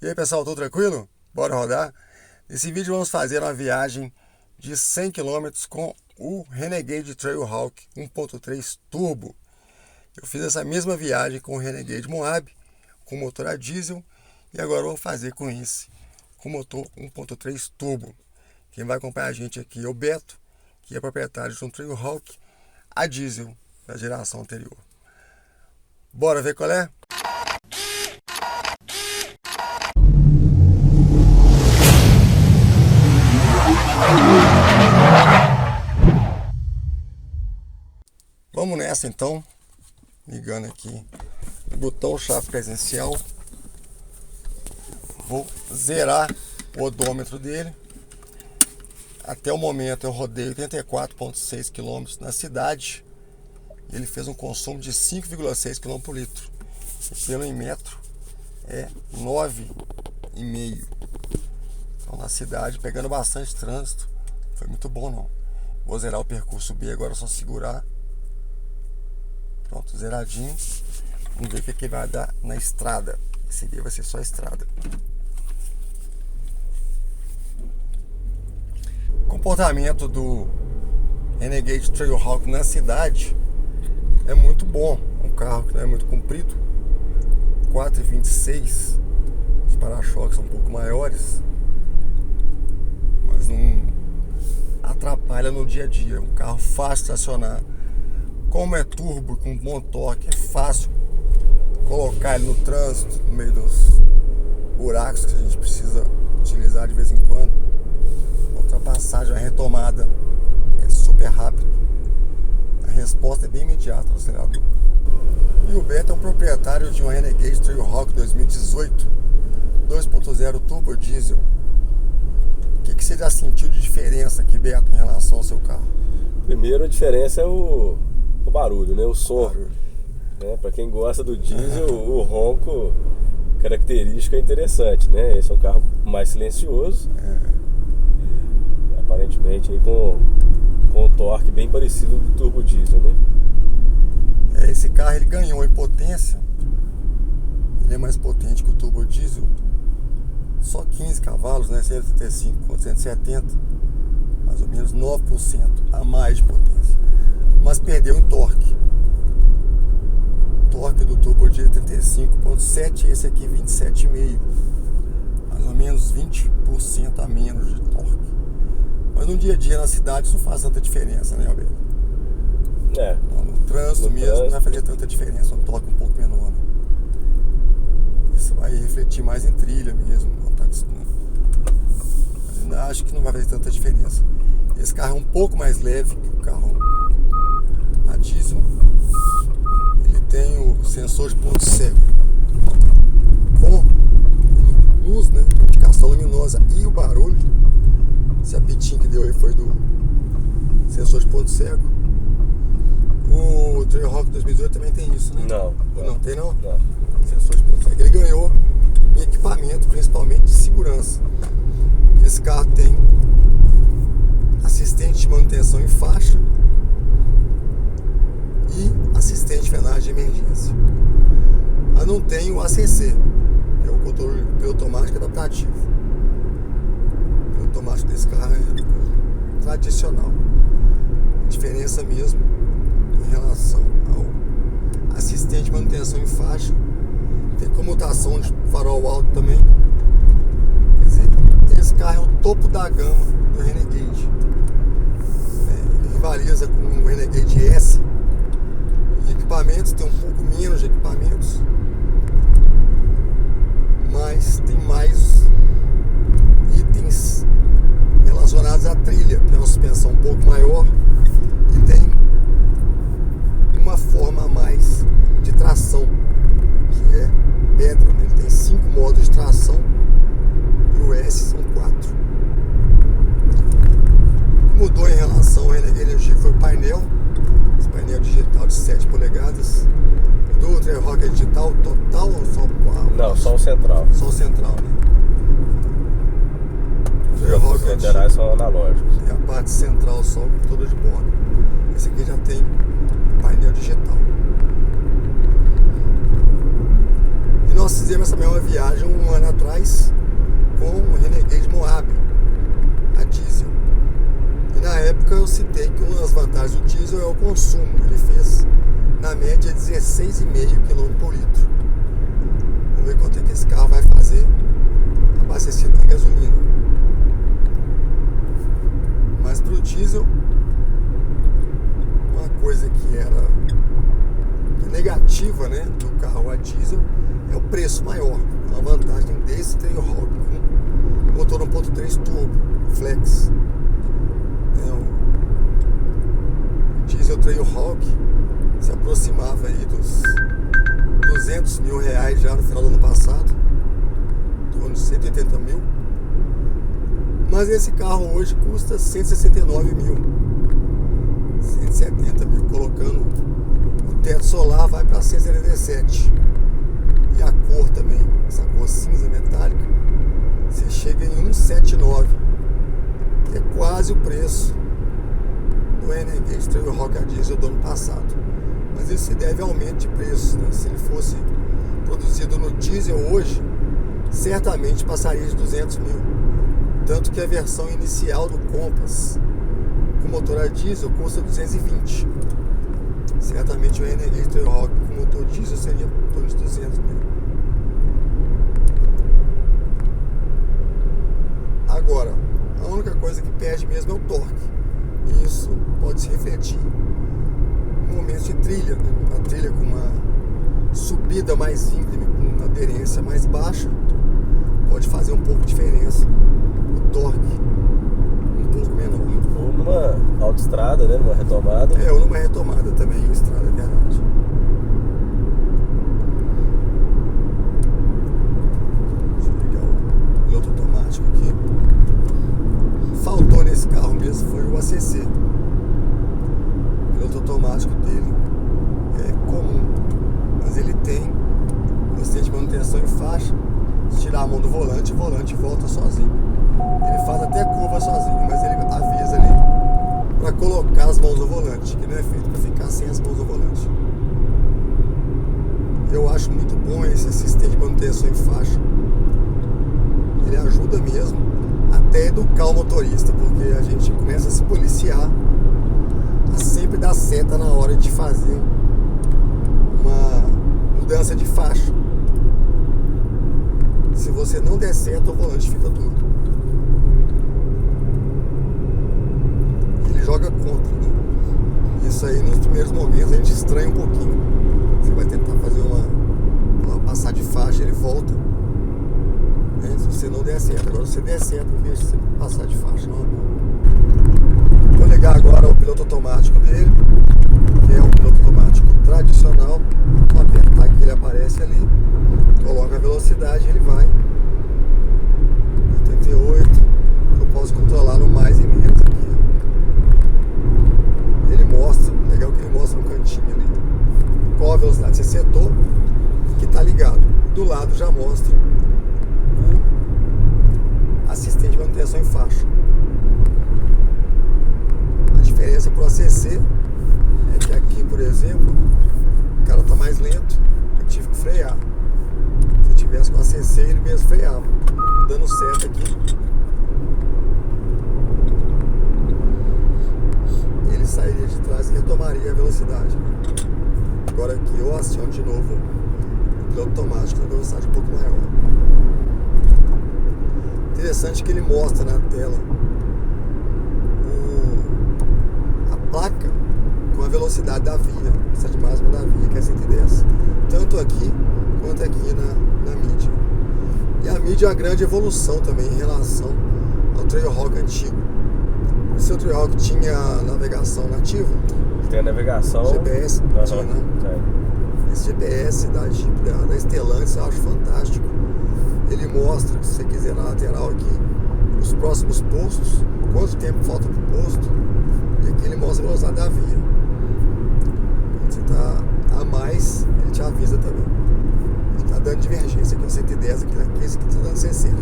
E aí pessoal, tudo tranquilo? Bora rodar? Nesse vídeo vamos fazer uma viagem de 100 km com o Renegade Trailhawk 1.3 Turbo. Eu fiz essa mesma viagem com o Renegade Moab, com motor a diesel, e agora eu vou fazer com esse, com motor 1.3 Turbo. Quem vai acompanhar a gente aqui é o Beto, que é proprietário de um Trailhawk a diesel da geração anterior. Bora ver qual é? Vamos nessa então, ligando aqui o botão chave presencial. Vou zerar o odômetro dele. Até o momento eu rodei 84,6 km na cidade. Ele fez um consumo de 5,6 km por litro. E pelo metro é 9,5. Então na cidade, pegando bastante trânsito, foi muito bom não. Vou zerar o percurso B agora, é só segurar. Pronto, zeradinho. Vamos ver o que vai dar na estrada. Esse aqui vai ser só estrada. O comportamento do Renegade Trailhawk na cidade é muito bom. Um carro que não é muito comprido, 4,26. Os para-choques são um pouco maiores, mas não atrapalha no dia a dia. É um carro fácil de estacionar. Como é turbo, com bom torque, é fácil colocar ele no trânsito, no meio dos buracos que a gente precisa utilizar de vez em quando. A ultrapassagem, a retomada é super rápido. A resposta é bem imediata no acelerador. E o Beto é um proprietário de um Renegade Trailhawk 2018 2.0 turbo diesel. O que você já sentiu de diferença aqui, Beto, em relação ao seu carro? Primeiro, a diferença é o barulho, né? O som. Né? Para quem gosta do diesel, o ronco característica é interessante, né? Esse é um carro mais silencioso. E, aparentemente aí com um torque bem parecido do turbo diesel, né? Esse carro ele ganhou em potência. Ele é mais potente que o turbo diesel. Só 15 cavalos, né? 135 contra 170. Mais ou menos 9% a mais de potência. Mas perdeu em torque. O torque do turbo diesel é 35,7, esse aqui 27,5. Mais ou menos 20% a menos de torque. Mas no dia a dia na cidade isso não faz tanta diferença, né, Alberto? No trânsito mesmo não vai fazer tanta diferença, um torque um pouco menor. Né? Isso vai refletir mais em trilha mesmo. Mas ainda acho que não vai fazer tanta diferença. Esse carro é um pouco mais leve que o carro a diesel. Ele tem o sensor de ponto cego com luz, né? Indicação luminosa e o barulho. Esse apitinho que deu aí foi do sensor de ponto cego. O Trailhawk 2018 também tem isso, né? Não tem não? Não. Sensor de ponto cego. Ele ganhou em equipamento, principalmente de segurança. Esse carro tem assistente de manutenção em faixa e assistente de frenagem de emergência. Mas não tem o ACC, que é o controle automático adaptativo. O automático desse carro é tradicional. A diferença mesmo em relação ao assistente de manutenção em faixa. Tem comutação de farol alto também. Quer dizer, esse carro é o topo da gama do Renegade. Ele rivaliza com o Renegade S. Em equipamentos tem um pouco menos de equipamentos, mas tem mais itens relacionados à trilha. Tem uma suspensão um pouco maior e tem uma forma a mais de tração, que é pedra. Ele tem 5 modos de tração e o S são 4. O que mudou em relação ao Renegade foi o painel. Esse painel digital de 7 polegadas. Do Trailhawk é digital total ou só? Não, só o central. Só o central, né? Os laterais são analógicos. Tem a parte central só toda de bordo. Esse aqui já tem painel digital. E nós fizemos essa mesma viagem um ano atrás com o Renegade Moab, a diesel. E na época eu citei que uma das vantagens do diesel é o consumo. Ele fez na média 16,5 km por litro. Vamos ver quanto é que esse carro vai fazer abastecido de gasolina. Mas para o diesel, uma coisa que era negativa, né, do carro a diesel é o preço maior. A vantagem desse Trailhawk com motor 1.3 turbo flex, o diesel Trailhawk se aproximava aí dos 200 mil reais já no final do ano passado, em torno de 180 mil. Mas esse carro hoje custa 169 mil, 170 mil, colocando o teto solar vai para 177. E a cor também, essa cor cinza metálica, você chega em 179, que é quase o preço do Renegade Trailhawk a diesel do ano passado. Mas isso se deve ao aumento de preço, né? Se ele fosse produzido no diesel hoje, certamente passaria de 200 mil. Tanto que a versão inicial do Compass com motor a diesel custa 220. Certamente o Renegade Trailhawk com motor diesel seria em torno de 200 mil. Agora, a única coisa que perde mesmo é o torque. E isso pode se refletir em momentos de trilha, né? Uma trilha com uma subida mais íngreme, com uma aderência mais baixa, pode fazer um pouco de diferença. O torque um pouco menor. Ou numa autoestrada, né? Numa retomada. Ou numa retomada também, em estrada, é verdade. Deixa eu ligar o piloto automático aqui. Faltou nesse carro mesmo foi o ACC. O piloto automático dele é comum, mas ele tem assistente de manutenção em faixa. Se tirar a mão do volante, o volante volta sozinho. Ele faz até curva sozinho, mas ele avisa ali para colocar as mãos no volante, que não é feito para ficar sem as mãos no volante. Eu acho muito bom esse assistente de manutenção em faixa. Ele ajuda mesmo até educar o motorista, porque a gente começa a se policiar a sempre dar seta na hora de fazer uma mudança de faixa. Se você não der seta, o volante fica duro. Ele joga contra, né? Isso aí nos primeiros momentos a gente estranha um pouquinho. Você vai tentar fazer uma passar de faixa, ele volta, né? Se você não der seta. Agora se você der seta, deixa você passar de faixa, não é bom. Vou ligar agora o piloto automático dele, que é um piloto automático tradicional. Vou apertar que ele aparece ali, coloca a velocidade e ele vai 88. Eu posso controlar no mais e menos aqui. Ele mostra, legal que ele mostra no cantinho ali qual a velocidade você setou e que está ligado. Do lado já mostra o assistente de manutenção em faixa. A diferença para o ACC é que aqui, por exemplo, o cara está mais lento, eu tive que frear. Se eu tivesse com o ACC, ele mesmo freava, dando certo aqui. Ele sairia de trás e retomaria a velocidade. Agora aqui eu aciono de novo o piloto automático na velocidade um pouco maior. Interessante que ele mostra na tela a placa com a velocidade da via, a velocidade máxima da via, que é 110. Tanto aqui quanto aqui na mídia. E a mídia é uma grande evolução também em relação ao Trailhawk antigo. O seu Trailhawk tinha navegação nativa? Tem a navegação GPS, tinha, né? Esse GPS da Jeep, da Stellantis, eu acho fantástico. Ele mostra, se você quiser na lateral aqui, os próximos postos, quanto tempo falta pro posto, e aqui ele mostra a velocidade da via. Quando você está a mais, ele te avisa também. Ele está dando divergência aqui, ó, 110, aqui esse aqui está dando 60.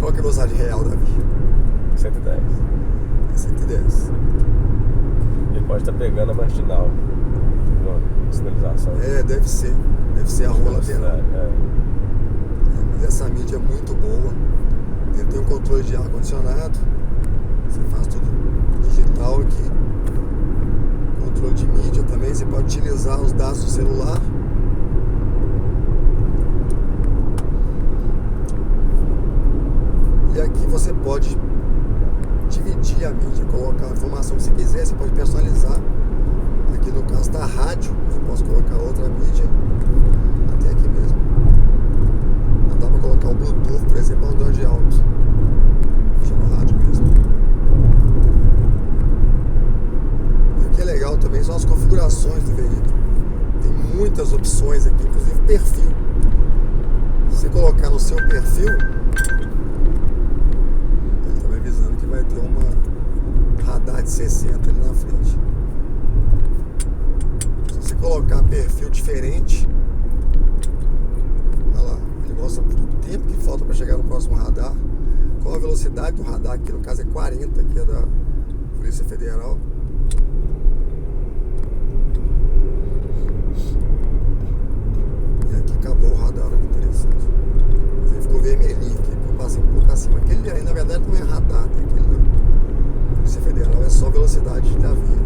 Qual que é a velocidade real da via? 110. É 110. Ele pode estar pegando a marginal, uma sinalização. Deve ser. Deve ser a rua lateral. Mas essa mídia é muito boa. Ele tem um controle de ar-condicionado. Você faz tudo digital aqui. Controle de mídia também. Você pode utilizar os dados do celular. E aqui você pode dividir a mídia, colocar a informação que você quiser. Você pode personalizar. Aqui no caso da rádio, eu posso colocar outra mídia. Até aqui mesmo. Dá pra colocar o Bluetooth, por exemplo, Android Auto. Deixa no rádio mesmo. E o que é legal também são as configurações do veículo. Tem muitas opções aqui, inclusive perfil. Se você colocar no seu perfil, ele tá me avisando que vai ter uma radar de 60 ali na frente. Se você colocar perfil diferente, olha lá, ele mostra o tempo que falta para chegar no próximo radar, qual a velocidade do radar, que no caso é 40, que é da Polícia Federal. E aqui acabou o radar, olha que interessante. Mas ele ficou vermelhinho aqui, eu passei um pouco acima. Aquele aí na verdade não é radar, né? Aquele da Polícia Federal é só velocidade da via.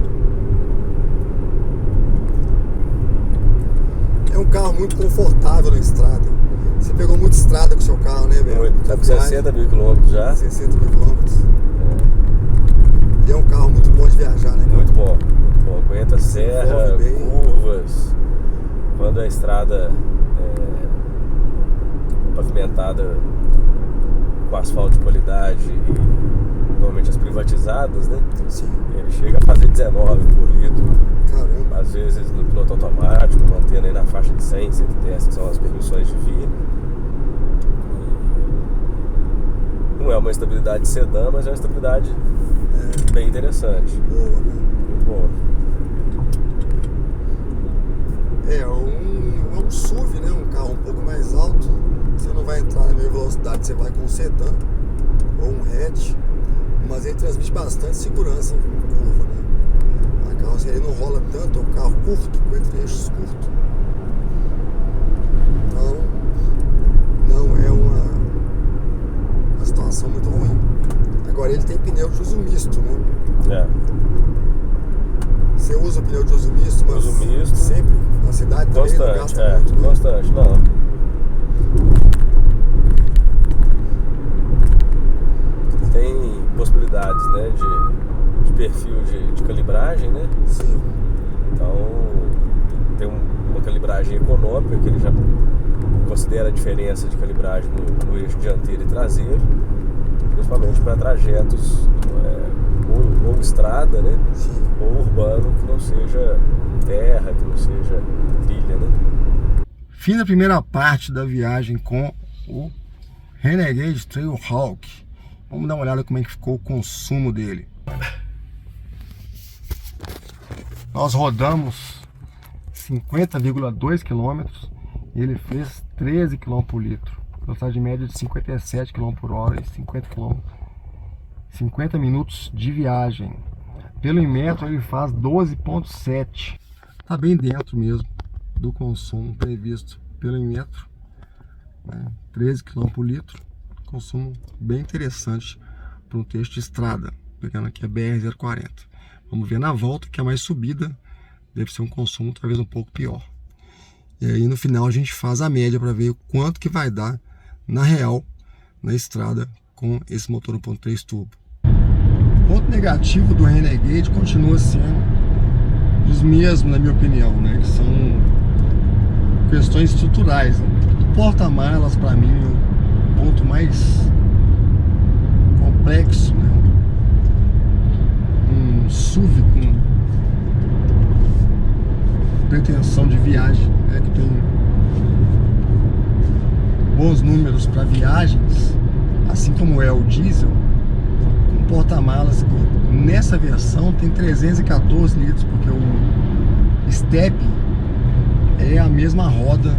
É um carro muito confortável na estrada. Você pegou muita estrada com o seu carro, né, velho? Tá com 60 mil quilômetros já. 60 mil quilômetros. E é um carro muito bom de viajar, né? Muito bom, muito bom. Aguenta serra, curvas. Quando a estrada é pavimentada com asfalto de qualidade e normalmente as privatizadas, né? Sim. Ele chega a fazer 19 por litro. Caramba. Às vezes no piloto automático, mantendo aí na faixa de 100, 110, que são as permissões de via. Não é uma estabilidade de sedã, mas é uma estabilidade bem interessante. Boa, né? Muito boa. É um SUV, né? Um carro um pouco mais alto. Você não vai entrar na mesma velocidade, você vai com um sedã ou um hatch. Mas ele transmite bastante segurança em curva, né? A carroceria não rola tanto, é um carro curto, com entre-eixos curtos. Então, não é uma situação muito ruim. Agora, ele tem pneu de uso misto, né? Você usa o pneu de uso misto, mas uso misto, sempre na cidade também não gasta muito, né? Constante, não. Tem possibilidades, né, de perfil de calibragem, né? Sim. Então tem uma calibragem econômica que ele já considera a diferença de calibragem no eixo dianteiro e traseiro, principalmente para trajetos ou estrada, né? Sim. Ou urbano, que não seja terra, que não seja trilha, né? Fim da primeira parte da viagem com o Renegade Trailhawk. Vamos dar uma olhada como é que ficou o consumo dele. Nós rodamos 50,2 km e ele fez 13 km por litro. Velocidade média de 57 km por hora e 50 minutos de viagem. Pelo Inmetro ele faz 12,7. Tá bem dentro mesmo do consumo previsto pelo Inmetro, né? 13 km por litro. Consumo bem interessante para um trecho de estrada. Pegando aqui a BR-040. Vamos ver na volta, que é mais subida, deve ser um consumo talvez um pouco pior. E aí no final a gente faz a média para ver o quanto que vai dar na real na estrada com esse motor 1.3 turbo. O ponto negativo do Renegade continua sendo os mesmos, na minha opinião, né? Que são questões estruturais, né? O porta-malas para mim é o ponto mais complexo, né? Um SUV com pretensão de viagem, né? Que tem bons números para viagens, assim como é o diesel, com porta-malas que nessa versão tem 314 litros, porque o step é a mesma roda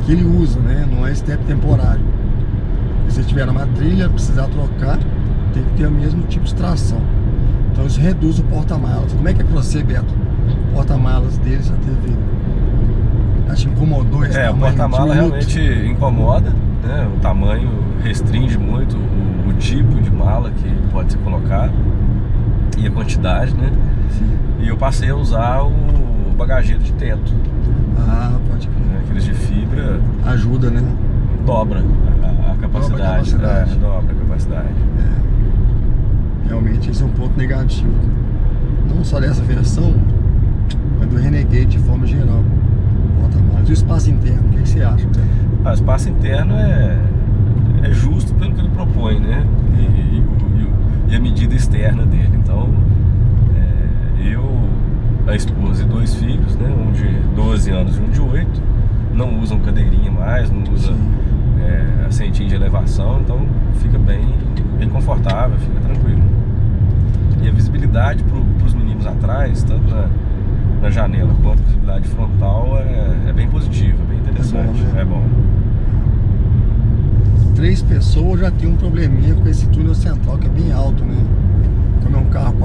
que ele usa, né? Não é step temporário. Se tiver uma trilha, precisar trocar, tem que ter o mesmo tipo de tração. Então isso reduz o porta-malas. Como é que é para você, Beto? O porta-malas dele já teve Já te incomodou esse tamanho? O porta-mala realmente incomoda, né? O tamanho restringe muito o tipo de mala que pode ser colocado e a quantidade, né? Sim. E eu passei a usar o bagageiro de teto. Ah, pode crer. Aqueles de fibra. Ajuda, né? Dobra a capacidade. Dobra a capacidade. Realmente esse é um ponto negativo. Não só dessa versão, mas do Renegade de forma geral. Porta-malas. E o espaço interno, o que você acha? O espaço interno é justo pelo que ele propõe, né? E a medida externa dele. Então, a esposa e 2 filhos, né? Um de 12 anos e um de 8, não usam cadeirinha mais, não usam assentinho de elevação, então fica bem confortável, fica tranquilo. E a visibilidade para os meninos atrás, tanto na janela quanto a visibilidade frontal, é bem positiva, bem interessante. É bom. 3 pessoas já tem um probleminha com esse túnel central que é bem alto, né? Como é um carro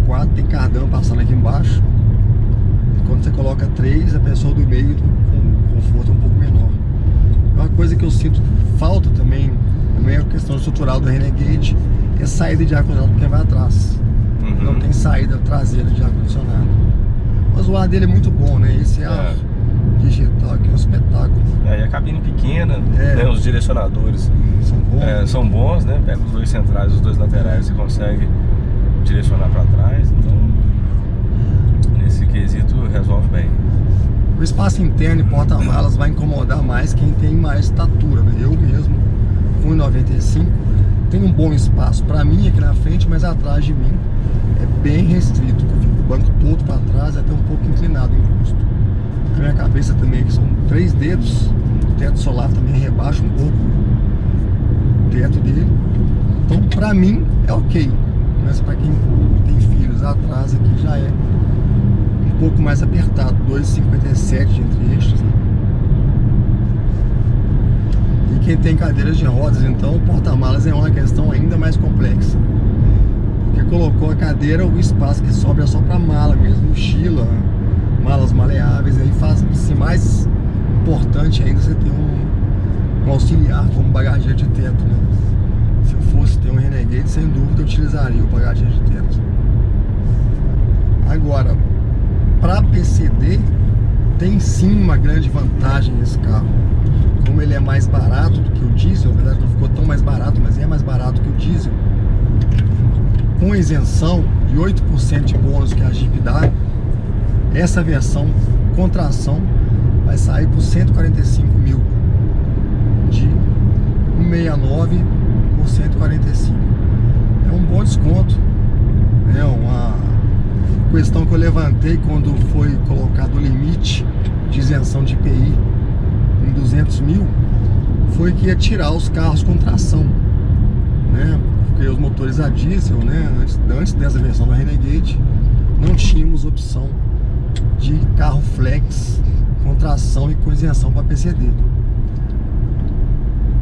4x4, tem cardan passando aqui embaixo. Quando você coloca 3, a pessoa do meio com conforto é um pouco menor. Uma coisa que eu sinto falta também é a questão estrutural do Renegade, é saída de ar-condicionado porque vai atrás. Não tem saída traseira de ar-condicionado. Mas o ar dele é muito bom, né? Esse ar digital aqui é um espetáculo. E a cabine pequena, né? Os direcionadores são bons, né? Pega os 2 centrais, os 2 laterais, você consegue direcionar para trás, então nesse quesito resolve bem. O espaço interno e porta-malas vai incomodar mais quem tem mais estatura, né? Eu mesmo, com 1,95, tenho um bom espaço para mim aqui na frente, mas atrás de mim é bem restrito. Eu fico o banco todo para trás, até um pouco inclinado em custo. A minha cabeça também, que são 3 dedos, o teto solar também rebaixa um pouco o teto dele. Então, para mim, é ok. Mas para quem tem filhos atrás aqui já é um pouco mais apertado, 2,57 entre eixos, né? E quem tem cadeiras de rodas, então o porta-malas é uma questão ainda mais complexa, porque colocou a cadeira, o espaço que sobra é só para mala mesmo, mochila, malas maleáveis, aí faz-se mais importante ainda você ter um auxiliar como bagageiro de teto, né? Se eu fosse ter um Renegade, sem dúvida eu utilizaria o bagageiro de teto. Agora, para PCD, tem sim uma grande vantagem esse carro. Como ele é mais barato do que o diesel, na verdade não ficou tão mais barato, mas é mais barato que o diesel, com isenção e 8% de bônus que a Jeep dá, essa versão com tração vai sair por 145 mil, de 169 por 145. É um bom desconto, é uma questão que eu levantei quando foi colocado o limite de isenção de IPI em 200 mil, foi que ia tirar os carros com tração, né? Porque os motores a diesel, né, antes dessa versão da Renegade, não tínhamos opção de carro flex com tração e com isenção para PCD.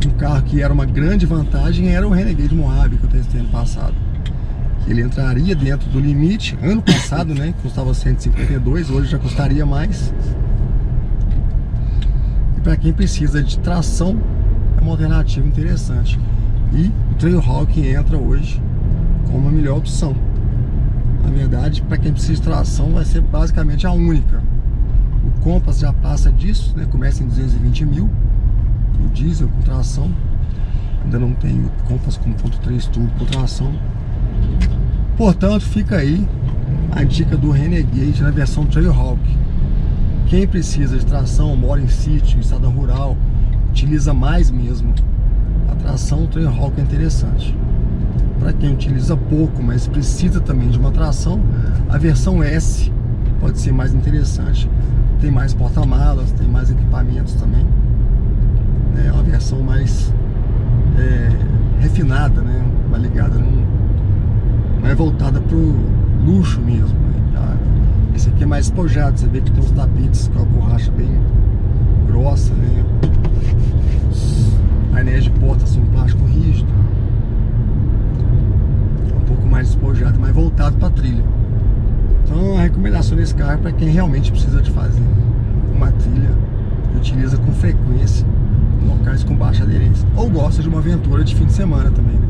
Um carro que era uma grande vantagem era o Renegade Mojave que eu testei ano passado. Ele entraria dentro do limite, ano passado, né, custava 152, hoje já custaria mais. E para quem precisa de tração, é uma alternativa interessante. E o Trailhawk entra hoje como a melhor opção. Na verdade, para quem precisa de tração, vai ser basicamente a única. O Compass já passa disso, né? Começa em 220 mil. O diesel com tração. Ainda não tem o Compass com 1.3 turbo com tração. Portanto, fica aí a dica do Renegade na versão Trailhawk. Quem precisa de tração, mora em sítio, em estado rural, utiliza mais mesmo a tração, o Trailhawk é interessante. Para quem utiliza pouco, mas precisa também de uma tração, a versão S pode ser mais interessante. Tem mais porta-malas, tem mais equipamentos também. É uma versão mais refinada, né? Mais ligada, mais voltada pro luxo mesmo, né? Esse aqui é mais espojado, você vê que tem uns tapetes com a borracha bem grossa, né? Painéis de porta são um plástico rígido, um pouco mais despojado, mais voltado para trilha. Então a recomendação desse carro é para quem realmente precisa de fazer uma trilha utiliza com frequência em locais com baixa aderência. Ou gosta de uma aventura de fim de semana também, né?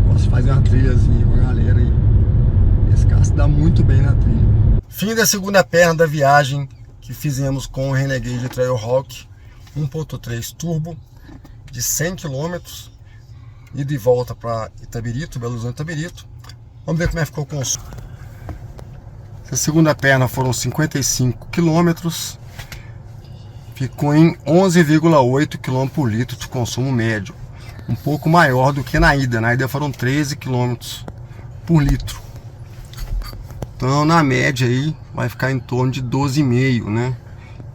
Gosta de fazer uma trilhazinha com a galera e esse carro se dá muito bem na trilha. Fim da segunda perna da viagem que fizemos com o Renegade Trailhawk 1.3 Turbo de 100 km e de volta para Itabirito, Belo Horizonte, Itabirito. Vamos ver como é que ficou o consumo. A segunda perna foram 55 km, ficou em 11,8 km por litro de consumo médio, um pouco maior do que na ida. Na ida foram 13 km por litro. Então na média aí vai ficar em torno de 12,5, né?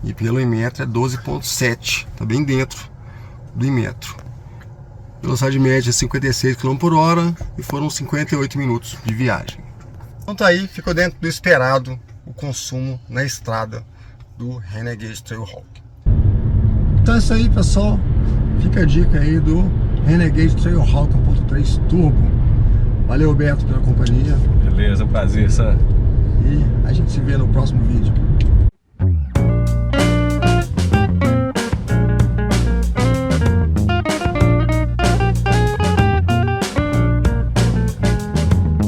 E pelo Inmetro é 12,7, tá bem dentro do Inmetro. Velocidade média 56 km por hora e foram 58 minutos de viagem. Então tá aí, ficou dentro do esperado o consumo na estrada do Renegade Trailhawk. Então é isso aí, pessoal. Fica a dica aí do Renegade Trailhawk 1.3 Turbo. Valeu, Beto, pela companhia. Beleza, prazer, Sam. E a gente se vê no próximo vídeo.